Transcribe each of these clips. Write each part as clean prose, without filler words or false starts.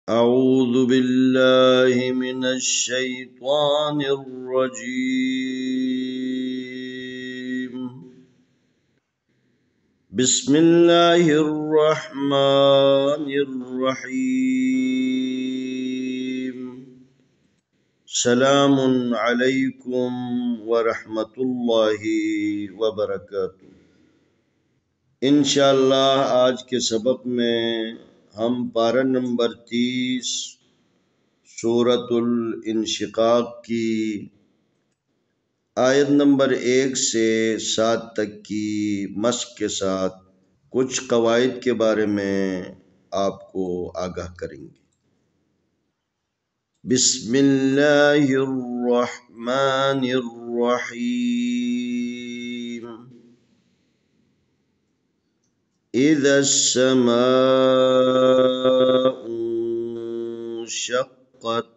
أعوذ بالله من الشيطان الرجيم. بسم الله الرحمن الرحيم. سلام عليكم ورحمة الله وبركاته. انشاءاللہ آج کے سبق میں ہم پارہ نمبر 30 سورۃ الانشقاق کی آیت نمبر 1 سے 7 تک کی مشق کے ساتھ کچھ قواعد کے بارے میں آپ کو آگاہ کریں گے۔ بسم اللہ الرحمن الرحیم۔ اذا السماء انشقت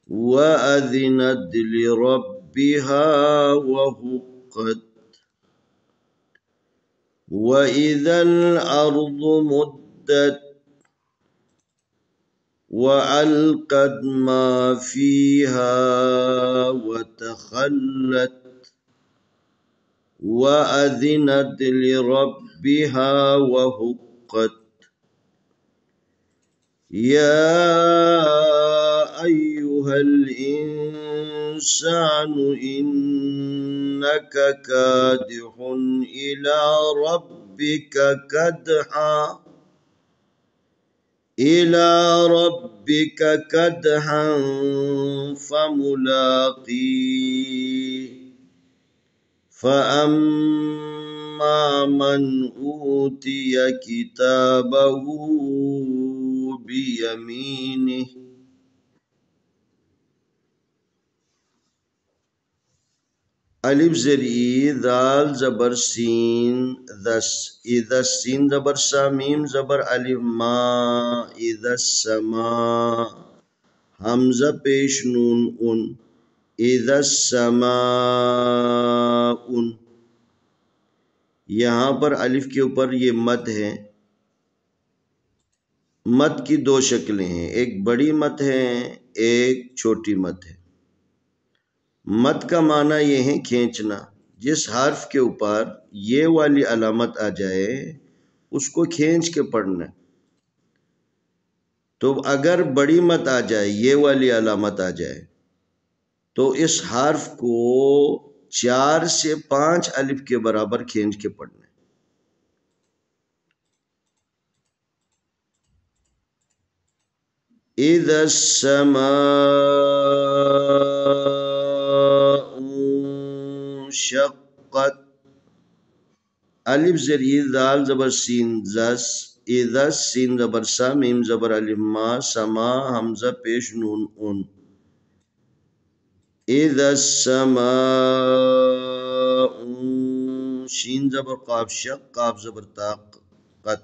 وأذنت لربها وحقت وإذا الأرض مدت وألقت ما فيها وتخلت وأذنت لربها وحقت يا أيها الإنسان إنك كادح إلى ربك كدحا فملاقيه فأما من أوتي كتابه بيمينه الف زری دال زبر سین دس اذا سین زبر سا میم زبر الف ما اذا السماء حمزہ پیش نون ان اذا السماء یہاں پر الف کے اوپر یہ مد ہے۔ مد کی دو شکلیں ہیں، ایک بڑی مد ہے ایک چھوٹی مد ہے۔ مد کا معنی یہ ہے کھینچنا، جس حرف کے اوپر یہ والی علامت آ جائے اس کو کھینچ کے پڑھنا۔ تو اگر بڑی مد آ جائے، یہ والی علامت آ جائے، تو اس حرف کو 4 سے 5 الف کے برابر کھینچ کے پڑھنا۔ اذا السماء انشقت الف زری دال زبر سین زس اذا سین زبر سا میم زبر الف ما سما حمزہ پیش نون ان اذا السماء شین زبر قاف شق قاف زبر تا قت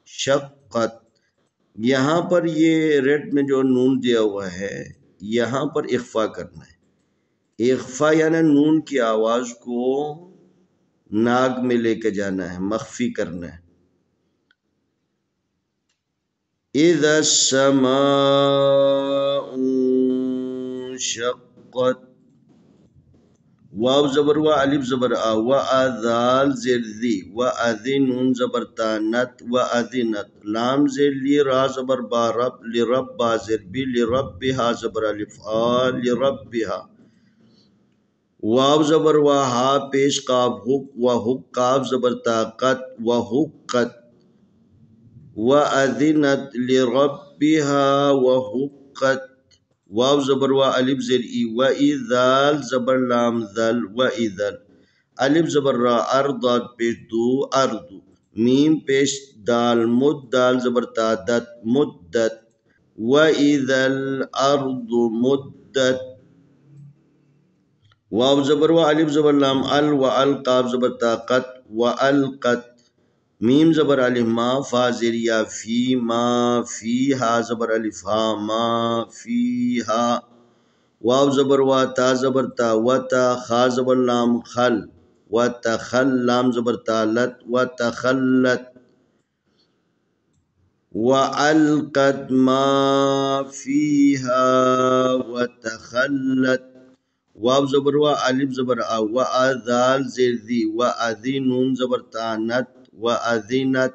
شقت۔ یہاں پر یہ ریڈ میں جو نون دیا ہوا ہے یہاں پر اخفا کرنا ہے۔ اخفا یعنی نون کی آواز کو ناک میں لے کے جانا ہے، مخفی کرنا ہے۔ اذا السماء انشقت واو زبر وا الف زبر آ و اذال زیر ذی و اذن نون زبر تا نت و اذنت لام زیر لی را زبر با رب لرب با زیر بی لربها زبر الف آ لربها واو زبر و ہا پیش قاف حق و حق قاف زبر طاقت و حقت و اذنت لربها و حقت واو زبر و الف زر ای و اذال زبر لام ذل و اذل الف زبر را ارضات پیش دو ارض میم پیش دال مد دال زبر تا دت مدت و اذل ارض مدت واو زبر و الف زبر لام ال و القاف زبر طاقت و القت میم زبر الف ما فا زریا فی ما فی ہا زبر الف ہا ما فی ہا واو زبر و تا زبر تا و تا خا زبر لام خل و تخل لام زبر تالت و تخلت وألقت ما فيها وتخلت. واو زبر وا، الف زبر ا، و ذال زیر ذی، و اذی نون زبر تانت، و اذنت.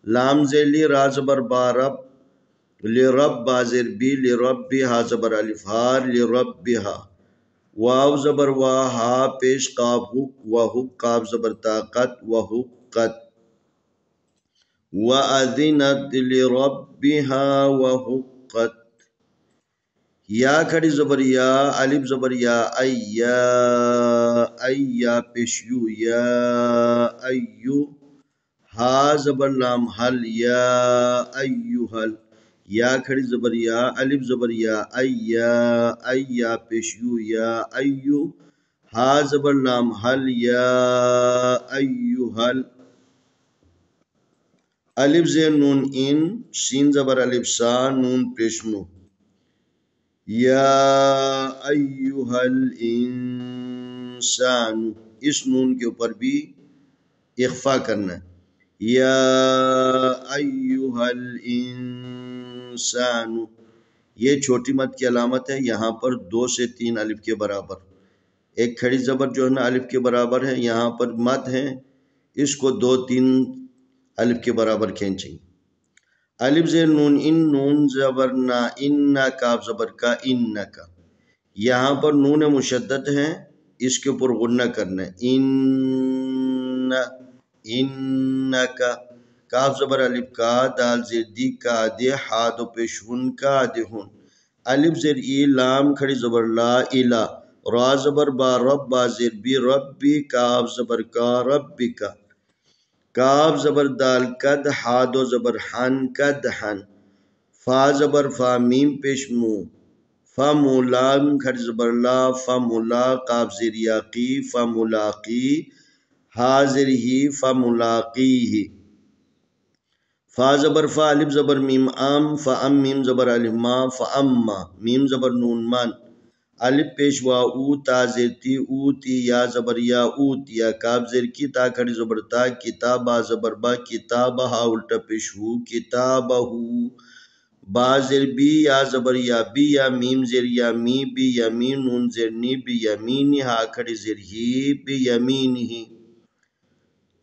لام زیر لی، را زبر بارب، لرب بازر بی، لربی ہا زبر الف ہار، لربها. واو زبر وا، ہا پیش قاف حق، و حق قاف زبر طاقت، و حقت. وَأَذِنَتْ لِرَبِّهَا وَحُقَّتْ. یا کھڑی زبر یا، الف زبر یا، ایا پیشیو، یا ایو. ہا زبر لام حل، یا ایوہل. یا کھڑی زبر یا، الف زبر یا، ایا پیشیو، یا ایو. ہا زبر لام حل، یا ایوہل. الف زیر نون ان، سین زبر الف سا، نون پیشنو. یا ایوہ الانسان، اس نون کے اوپر بھی اخفا کرنا ہے. یا ایوہ الانسان. یہ چھوٹی مد کی علامت ہے، یہاں پر 2 سے 3 الف کے برابر. ایک کھڑی زبر جو ہے نا الف کے برابر ہے، یہاں پر مد ہے، اس کو 2-3 الف کے برابر کھینچیں. الف زیر نون ان، نون زبر نا، ان کاف زبر کا، ان کا. یہاں پر نون مشدد ہیں، اس کے اوپر غنہ کرنا ہے. ان کا. کاف زبر الف کا، دال زیر دی کا دے، ہا دو پیش ہن کا دے ہن. الف زیر ای، لام کھڑی زبر لا، الا. را زبر با، رب با زیر بی، ربی کاف زبر کا، ربی کا. کاف زبر دال کد، ہا دو زبر حن، کد حن. فا زبر فا، میم پیش مو، فمو. لام کھڑ زبر لا، فملا. قاف زیر یاقی، فملاقی. ہا زیر ہی، فملاقی ہی. فا زبر فا، الف زبر میم ام، فام میم زبر الف ما، فاما. میم زبر نون من، الف پیش وا او، تا زیر تی، اوتی. یا زبر یا، اوتیا. کاف زیر کی، تا کھڑی زبر تا، کتابا زبر با، کتابہ. الٹا پیش ہو، کتابہ. با زیر بی، یا زبر یا، بی. یا میم زیر یا، می بی، یمین. نون زیر نی، بی یمینی. ہا کھڑی زیر ہی، بی یمینی.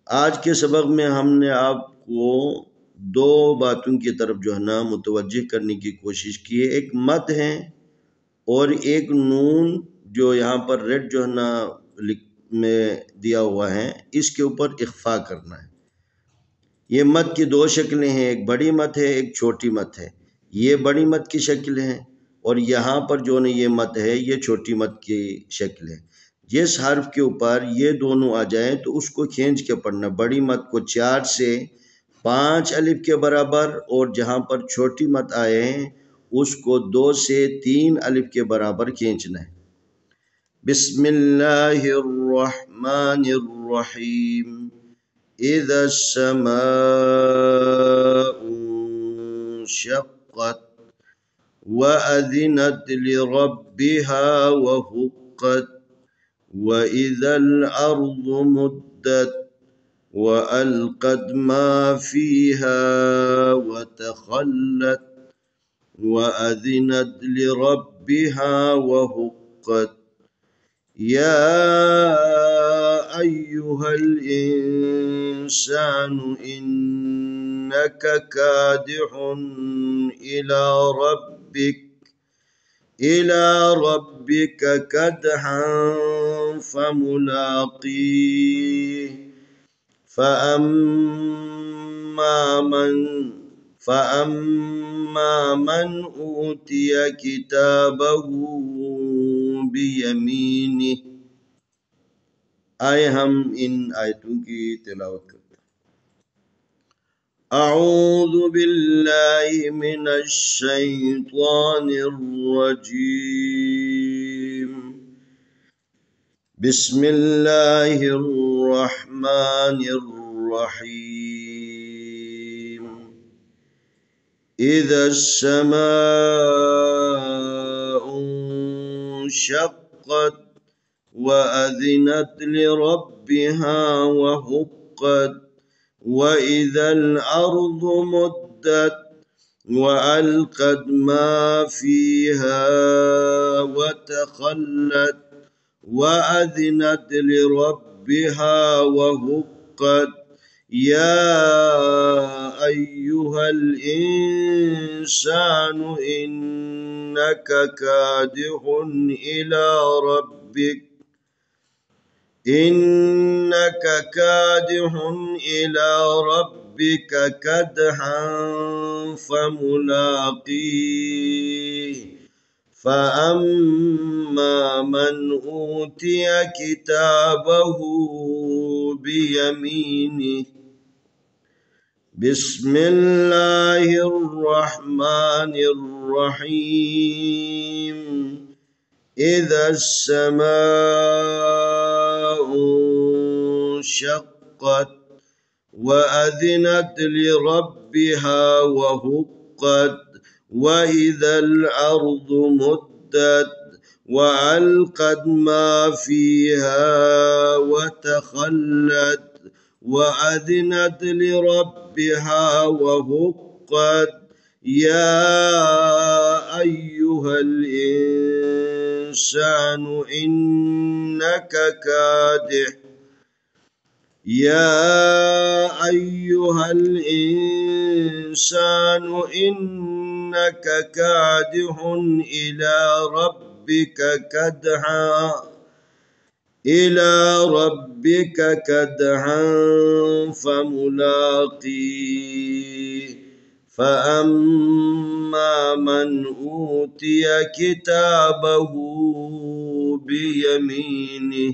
آج کے سبق میں ہم نے آپ کو 2 باتوں کی طرف جو ہے نا متوجہ کرنے کی کوشش کی ہے. ایک مد ہے اور ایک نون جو یہاں پر ریڈ جو ہے نا میں دیا ہوا ہے، اس کے اوپر اخفا کرنا ہے. یہ مد کی 2 شکلیں ہیں، ایک بڑی مد ہے، ایک چھوٹی مد ہے. یہ بڑی مد کی شکل ہے، اور یہاں پر جو ہے یہ مد ہے، یہ چھوٹی مد کی شکل ہے. جس حرف کے اوپر یہ دونوں آ جائیں تو اس کو کھینچ کے پڑھنا. بڑی مد کو 4 سے 5 الف کے برابر، اور جہاں پر چھوٹی مد آئے ہیں اس کو 2 سے 3 الف کے برابر کھینچنا ہے. بسم اللہ الرحمن الرحیم. اذا السماء انشقت وأذنت لربها وحقت وإذا الأرض مدت وألقت ما فيها وتخلت وأذنت لربها وحقت. يا أيها الإنسان إنك كادح إلى ربك كدحا فملاقيه. فأما من أوتي كتابه بيمينه. آئے ہم ان آیتوں کی تلاوت کرتے ہیں. اعوذ باللہ من الشیطان الرجیم. بسم اللہ الرحمن الرحیم. اذا السماء انشقت وأذنت لربها وحقت وإذا الأرض مدت مدت وألقت ما فيها وتخلت وأذنت لربها وهقت يا أيها الإنسان إنك كادح إلى ربك إنك كادح إلى ربك كدحا فملاقيه فأما من أوتي كتابه بيمينه بسم الله الرحمن الرحيم إذا السماء انشقت وأذنت لربها وهقت وإذا الأرض مدت وألقت ما فيها وتخلت وأذنت لربها وهقت يا أيها الإنسان إنك كادح يا أيها الإنسان إنك كادح إلى ربك كدحا فملاقيه فأما من أوتي كتابه بيمينه